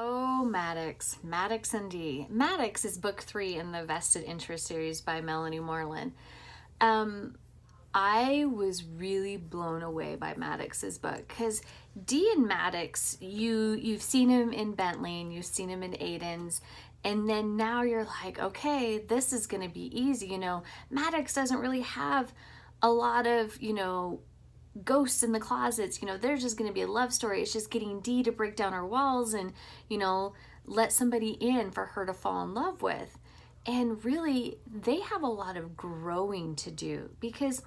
Oh, Maddox. Maddox and Dee. Maddox is book 3 in the Vested Interest series by Melanie Moreland. Um, I was really blown away by Maddox's book because Dee and Maddox, you've seen him in Bentley and you've seen him in Aiden's, and then now you're like, okay, this is going to be easy. Maddox doesn't really have a lot of, ghosts in the closets. There's just going to be a love story. It's just getting Dee to break down her walls and, let somebody in for her to fall in love with. And really, they have a lot of growing to do because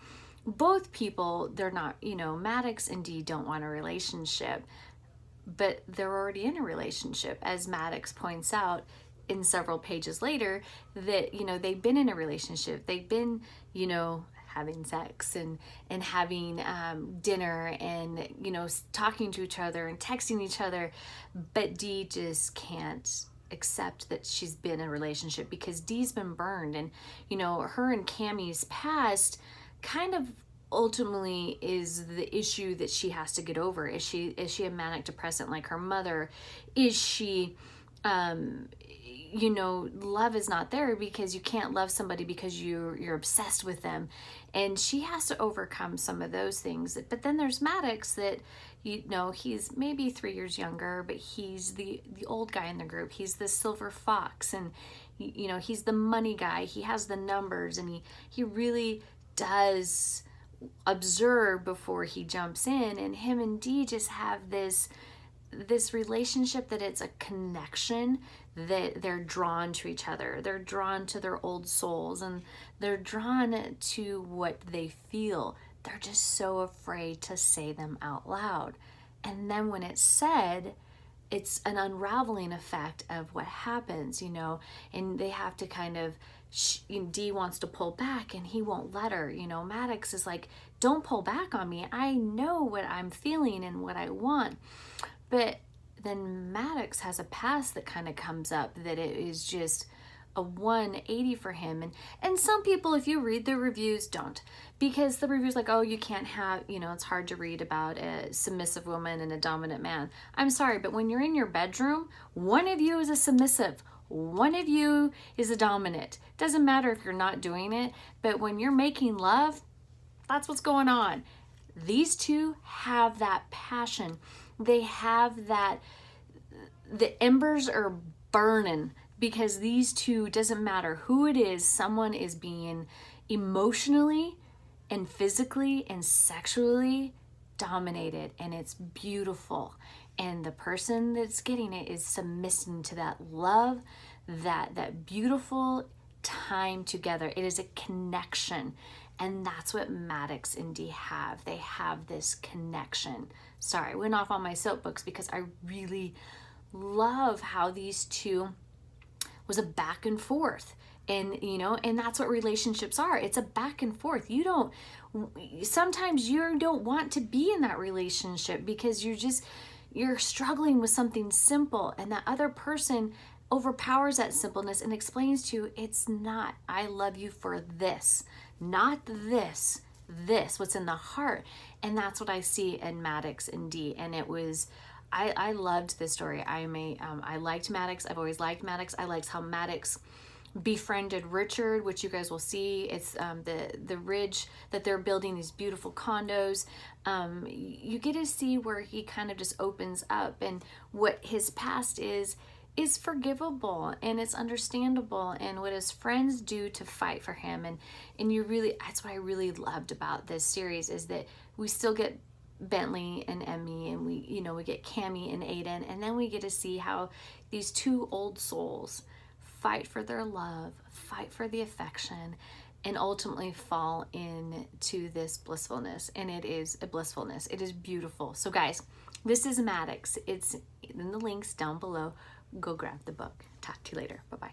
both people, they're not, Maddox and Dee don't want a relationship, but they're already in a relationship, as Maddox points out in several pages later, that, they've been in a relationship. They've been, having sex and having dinner and, talking to each other and texting each other. But Dee just can't accept that she's been in a relationship because Dee's been burned. And, her and Cammie's past kind of ultimately is the issue that she has to get over. Is she a manic depressant like her mother? Is she love is not there because you can't love somebody because you're obsessed with them, and she has to overcome some of those things. But then there's Maddox that, he's maybe 3 years younger, but he's the old guy in the group. He's the silver fox, and he's the money guy. He has the numbers, and he really does observe before he jumps in. And him and Dee just have this relationship that it's a connection, that they're drawn to each other. They're drawn to their old souls, and they're drawn to what they feel. They're just so afraid to say them out loud. And then when it's said, it's an unraveling effect of what happens, and they have to kind of, Dee wants to pull back and he won't let her. Maddox is like, don't pull back on me. I know what I'm feeling and what I want. But then Maddox has a past that kind of comes up that it is just a 180 for him. And some people, if you read the reviews, don't. Because the review's like, oh, you can't have, it's hard to read about a submissive woman and a dominant man. I'm sorry, but when you're in your bedroom, one of you is a submissive, one of you is a dominant. Doesn't matter if you're not doing it, but when you're making love, that's what's going on. These two have that passion. They have that, the embers are burning because these two, doesn't matter who it is, someone is being emotionally and physically and sexually dominated, and it's beautiful. And the person that's getting it is submitting to that love, that beautiful time together. It is a connection. And that's what Maddox and Dee have. They have this connection. Sorry, I went off on my soapbox because I really love how these two was a back and forth. And, and that's what relationships are. It's a back and forth. Sometimes you don't want to be in that relationship because you're struggling with something simple, and that other person overpowers that simpleness and explains to you, it's not, I love you for this, not this, what's in the heart. And that's what I see in Maddox and Dee. And it was, I loved this story. I liked Maddox. I've always liked Maddox. I liked how Maddox befriended Richard, which you guys will see. It's the ridge that they're building, these beautiful condos. You get to see where he kind of just opens up, and what his past is forgivable and it's understandable, and what his friends do to fight for him. And you really, that's what I really loved about this series, is that we still get Bentley and Emmy, and we get Cammie and Aiden, and then we get to see how these two old souls fight for their love, fight for the affection, and ultimately fall into this blissfulness. And it is a blissfulness. It is beautiful. So guys, this is Maddox. It's in the links down below. Go grab the book. Talk to you later. Bye-bye.